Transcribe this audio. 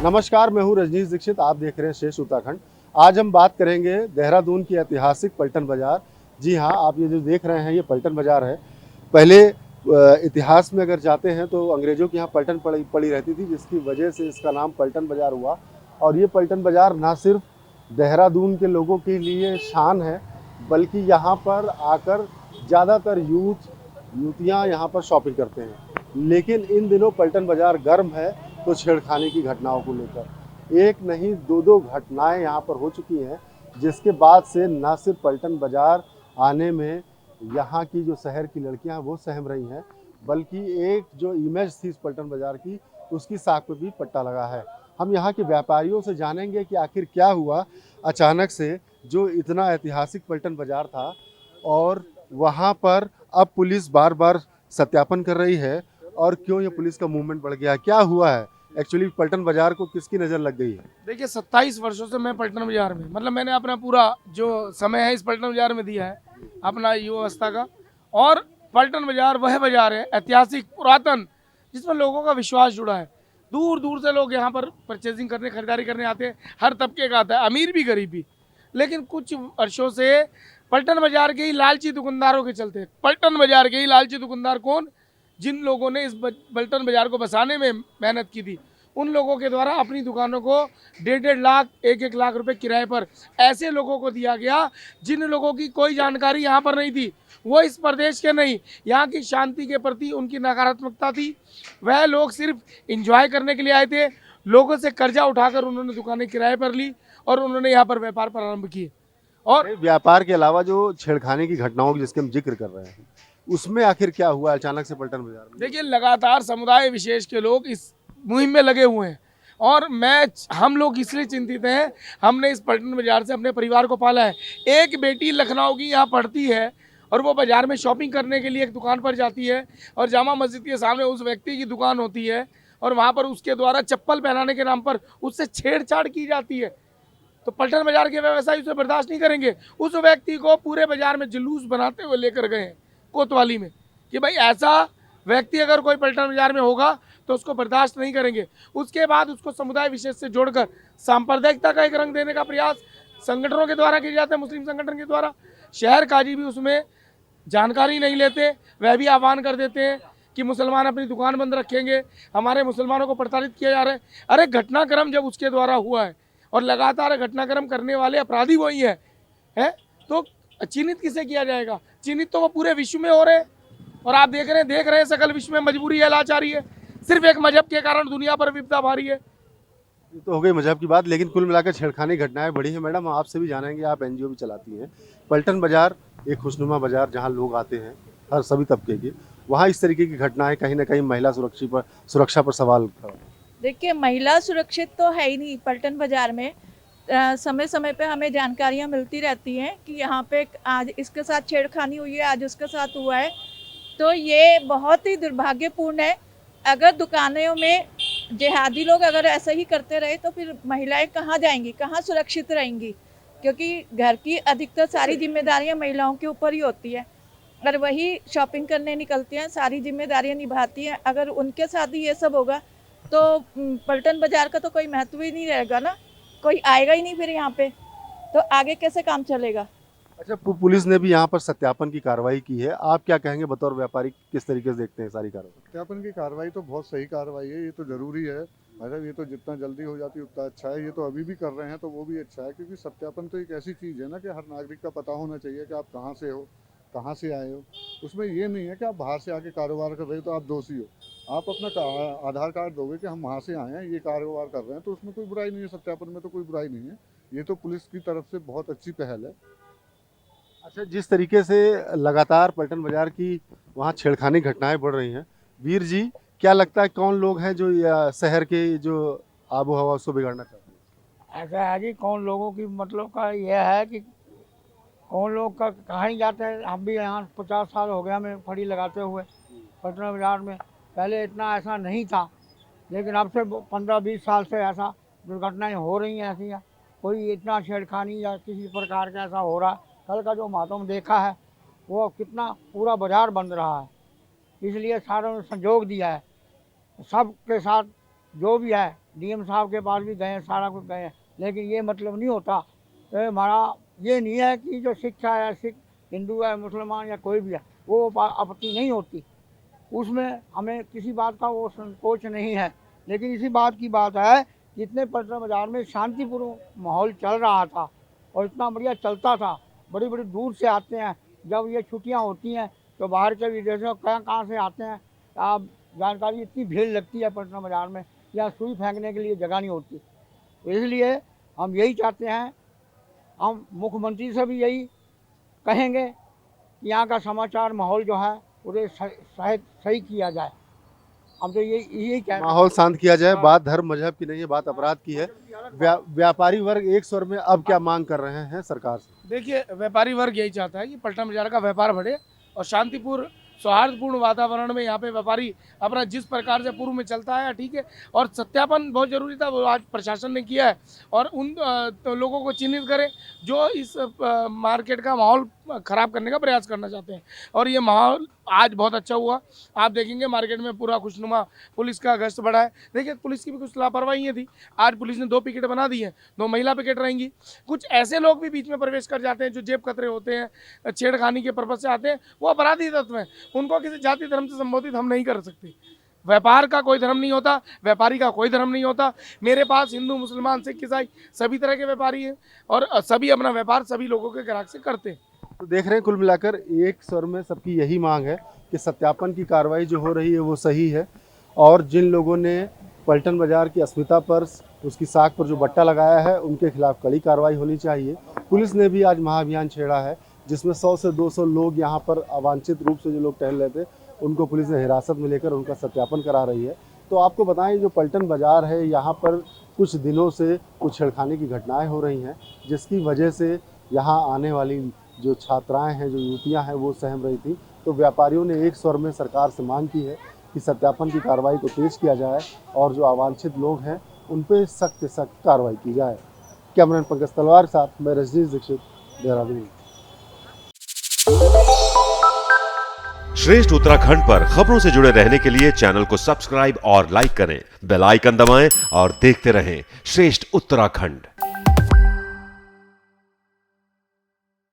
नमस्कार, मैं हूँ रजनीश दीक्षित। आप देख रहे हैं शेष उत्तराखंड। आज हम बात करेंगे देहरादून की ऐतिहासिक पलटन बाज़ार। जी हाँ, आप ये जो देख रहे हैं ये पलटन बाज़ार है। पहले इतिहास में अगर जाते हैं तो अंग्रेज़ों के यहाँ पलटन पड़ी पड़ी रहती थी, जिसकी वजह से इसका नाम पलटन बाज़ार हुआ। और ये पलटन बाज़ार ना सिर्फ देहरादून के लोगों के लिए शान है, बल्कि यहाँ पर आकर ज़्यादातर युवतियाँ यहाँ पर शॉपिंग करते हैं। लेकिन इन दिनों पलटन बाज़ार गर्म है, तो छेड़खानी की घटनाओं को लेकर एक नहीं दो दो घटनाएं यहाँ पर हो चुकी हैं, जिसके बाद से न सिर्फ पलटन बाज़ार आने में यहाँ की जो शहर की लड़कियाँ हैं वो सहम रही हैं, बल्कि एक जो इमेज थी इस पलटन बाज़ार की, उसकी साख पे भी पट्टा लगा है। हम यहाँ के व्यापारियों से जानेंगे कि आखिर क्या हुआ अचानक से जो इतना ऐतिहासिक पलटन बाज़ार था और वहाँ पर अब पुलिस बार बार सत्यापन कर रही है, और क्यों ये पुलिस का मूवमेंट बढ़ गया, क्या हुआ है एक्चुअली पलटन बाजार को, किसकी नज़र लग गई है। देखिए 27 वर्षों से मैं पलटन बाजार में मतलब मैंने अपना पूरा जो समय है इस पलटन बाजार में दिया है अपना युवावस्था का। और पलटन बाजार वह बाजार है ऐतिहासिक पुरातन जिसमें लोगों का विश्वास जुड़ा है। दूर दूर से लोग यहाँ पर परचेजिंग करने खरीदारी करने आते हैं। हर तबके का आता है, अमीर भी गरीब भी। लेकिन कुछ वर्षों से पलटन बाजार के ही लालची दुकानदारों के चलते, पलटन बाजार के ही लालची दुकानदार कौन, जिन लोगों ने इस पलटन बाजार को बसाने में मेहनत की थी, उन लोगों के द्वारा अपनी दुकानों को 1.5 लाख 1-1 लाख रुपए किराए पर ऐसे लोगों को दिया गया जिन लोगों की कोई जानकारी यहाँ पर नहीं थी। वो इस प्रदेश के नहीं, यहाँ की शांति के प्रति उनकी नकारात्मकता थी। वह लोग सिर्फ इंजॉय करने के लिए आए थे। लोगों से कर्जा उठाकर उन्होंने दुकानें किराए पर ली और उन्होंने यहाँ पर व्यापार प्रारंभ किए। और व्यापार के अलावा जो छेड़खानी की घटनाओं की जिसके हम जिक्र कर रहे हैं, उसमें आखिर क्या हुआ अचानक से पलटन बाजार में। देखिए लगातार समुदाय विशेष के लोग इस मुहिम में लगे हुए हैं और हम लोग इसलिए चिंतित हैं। हमने इस पलटन बाजार से अपने परिवार को पाला है। एक बेटी लखनऊ की यहाँ पढ़ती है और वो बाजार में शॉपिंग करने के लिए एक दुकान पर जाती है और जामा मस्जिद के सामने उस व्यक्ति की दुकान होती है और वहाँ पर उसके द्वारा चप्पल पहनाने के नाम पर उससे छेड़छाड़ की जाती है। तो पलटन बाजार के व्यवसायी उसे बर्दाश्त नहीं करेंगे। उस व्यक्ति को पूरे बाजार में जुलूस बनाते हुए लेकर गए हैं कोतवाली में कि भाई ऐसा व्यक्ति अगर कोई पलटन बाजार में होगा तो उसको बर्दाश्त नहीं करेंगे। उसके बाद उसको समुदाय विशेष से जोड़कर सांप्रदायिकता का एक रंग देने का प्रयास संगठनों के द्वारा किया जाता है, मुस्लिम संगठन के द्वारा। शहर काजी भी उसमें जानकारी नहीं लेते, वह भी आह्वान कर देते हैं कि मुसलमान अपनी दुकान बंद रखेंगे, हमारे मुसलमानों को प्रताड़ित किया जा रहा है। अरे घटनाक्रम जब उसके द्वारा हुआ है और लगातार घटनाक्रम करने वाले अपराधी वही है तो चिन्हित किसे किया जाएगा? चिन्हित तो वो पूरे विश्व में हो रहे हैं और आप देख रहे हैं सकल विश्व में मजबूरी है, लाचारी है। सिर्फ एक मजहब के कारण दुनिया पर विपदा भारी है। ये तो हो गई मजहब की बात, लेकिन कुल मिलाकर छेड़खानी घटनाएं बढ़ी हैं। मैडम, आपसे भी जानेंगे, आप एनजीओ भी चलाती हैं। पलटन बाजार एक खुशनुमा बाजार जहां लोग आते हैं हर सभी तबके के, वहां इस तरीके की घटनाएं कहीं ना कहीं महिला सुरक्षा पर सवाल खड़ा है। देखिए, महिला सुरक्षित तो है ही नहीं पलटन बाजार में। समय समय पे हमें जानकारियाँ मिलती रहती हैं कि यहाँ पे आज इसके साथ छेड़खानी हुई है, आज उसके साथ हुआ है। तो ये बहुत ही दुर्भाग्यपूर्ण है। अगर दुकानों में जिहादी लोग अगर ऐसा ही करते रहे तो फिर महिलाएं कहाँ जाएंगी, कहाँ सुरक्षित रहेंगी? क्योंकि घर की अधिकतर सारी जिम्मेदारियाँ महिलाओं के ऊपर ही होती है। अगर वही शॉपिंग करने निकलती हैं, सारी जिम्मेदारियाँ निभाती हैं, अगर उनके साथ ही ये सब होगा तो पलटन बाजार का तो कोई महत्व ही नहीं रहेगा ना, कोई आएगा ही नहीं फिर यहाँ पे, तो आगे कैसे काम चलेगा? अच्छा, पुलिस ने भी यहाँ पर सत्यापन की कार्रवाई की है। आप क्या कहेंगे बतौर व्यापारी, किस तरीके से देखते हैं सारी कार्रवाई। सत्यापन की कार्रवाई तो बहुत सही कार्रवाई है, ये तो ज़रूरी है। मतलब ये तो जितना जल्दी हो जाती उतना अच्छा है। ये तो अभी भी कर रहे हैं तो वो भी अच्छा है, क्योंकि सत्यापन तो एक ऐसी चीज़ है ना कि हर नागरिक का पता होना चाहिए कि आप कहाँ से हो, कहाँ से आए हो। उसमें ये नहीं है कि आप बाहर से आके कारोबार कर रहे हो तो आप दोषी हो। आप अपना आधार कार्ड दोगे कि हम वहाँ से आए हैं, ये कारोबार कर रहे हैं, तो उसमें कोई बुराई नहीं है। सत्यापन में तो कोई बुराई नहीं है। ये तो पुलिस की तरफ से बहुत अच्छी पहल है। अच्छा, जिस तरीके से लगातार पलटन बाजार की वहाँ छेड़खानी घटनाएं बढ़ रही हैं, वीर जी, क्या लगता है कौन लोग हैं जो शहर के जो आबो हवा उसको बिगाड़ना चाहते हैं। ऐसा है जी, कौन लोगों की मतलब का यह है कि कौन लोग का कहाँ ही जाते हैं। हम भी यहाँ 50 साल हो गया हमें फड़ी लगाते हुए पटना बाजार में। पहले इतना ऐसा नहीं था, लेकिन अब से 15-20 साल से ऐसा दुर्घटनाएं हो रही हैं ऐसी हैं। कोई इतना छेड़खानी या किसी प्रकार का ऐसा हो रहा है। कल का जो मातम देखा है वो कितना पूरा बाजार बंद रहा है। इसलिए सारों ने संजोग दिया है, सबके साथ जो भी है डीएम साहब के पास भी गए हैं, सारा कुछ गए हैं, लेकिन ये मतलब नहीं होता। तो हमारा ये नहीं है कि जो शिक्षा है, सिख हिंदू है मुसलमान या कोई भी है, वो आपत्ति नहीं होती, उसमें हमें किसी बात का वो संकोच नहीं है। लेकिन इसी बात की बात है, जितने पटना बाज़ार में शांतिपूर्ण माहौल चल रहा था और इतना बढ़िया चलता था, बड़ी बड़ी दूर से आते हैं, जब ये छुट्टियां होती हैं तो बाहर के विदेशों कहाँ से आते हैं, आप जानकारी, इतनी भीड़ लगती है पटना बाज़ार में, या सुई फेंकने के लिए जगह नहीं होती। तो इसलिए हम यही चाहते हैं, हम मुख्यमंत्री से भी यही कहेंगे कि यहाँ का समाचार माहौल जो है उसे सही किया जाए। हम तो यही कह रहे हैं, माहौल शांत किया जाए। बात धर्म मजहब की नहीं है, बात अपराध की है। व्यापारी वर्ग एक स्वर में अब क्या मांग कर रहे हैं सरकार से? देखिए, व्यापारी वर्ग यही चाहता है कि पटना बाजार का व्यापार बढ़े और शांतिपूर्ण सौहार्दपूर्ण वातावरण में यहाँ पे व्यापारी अपना जिस प्रकार से पूर्व में चलता है, ठीक है। और सत्यापन बहुत जरूरी था, वो आज प्रशासन ने किया है, और उन तो लोगों को चिन्हित करें जो इस मार्केट का माहौल ख़राब करने का प्रयास करना चाहते हैं। और ये माहौल आज बहुत अच्छा हुआ, आप देखेंगे मार्केट में पूरा खुशनुमा, पुलिस का गश्त बढ़ा है। देखिए, पुलिस की भी कुछ लापरवाही थी, आज पुलिस ने 2 पिकेट बना दी हैं, 2 महिला पिकेट रहेंगी। कुछ ऐसे लोग भी बीच में प्रवेश कर जाते हैं जो जेब कतरे होते हैं, छेड़खानी के पर्पज से आते हैं, वो अपराधी तत्व हैं। उनको किसी जाति धर्म से संबोधित हम नहीं कर सकते। व्यापार का कोई धर्म नहीं होता, व्यापारी का कोई धर्म नहीं होता। मेरे पास हिंदू मुसलमान सिख ईसाई सभी तरह के व्यापारी हैं और सभी अपना व्यापार सभी लोगों के ग्राहक से करते हैं। तो देख रहे हैं, कुल मिलाकर एक स्वर में सबकी यही मांग है कि सत्यापन की कार्रवाई जो हो रही है वो सही है, और जिन लोगों ने पलटन बाजार की अस्मिता पर, उसकी साख पर जो बट्टा लगाया है, उनके खिलाफ कड़ी कार्रवाई होनी चाहिए। पुलिस ने भी आज महाअभियान छेड़ा है, जिसमें 100 से 200 लोग यहाँ पर अवांछित रूप से जो लोग टहल रहे थे, उनको पुलिस ने हिरासत में लेकर उनका सत्यापन करा रही है। तो आपको बताएं, जो पलटन बाजार है, यहाँ पर कुछ दिनों से कुछ छेड़खानी की घटनाएं हो रही हैं, जिसकी वजह से यहाँ आने वाली जो छात्राएं हैं, जो युवतियां हैं, वो सहम रही थी। तो व्यापारियों ने एक स्वर में सरकार से मांग की है कि सत्यापन की कार्रवाई को तेज किया जाए और जो अवांछित लोग हैं उन पर सख्त से सख्त कार्रवाई की जाए। कैमरामैन पंकज तलवार के साथ मैं रजनीश दीक्षित, देहरादून। श्रेष्ठ उत्तराखंड पर खबरों से जुड़े रहने के लिए चैनल को सब्सक्राइब और लाइक करें, बेल आइकन दबाएं और देखते रहें श्रेष्ठ उत्तराखंड।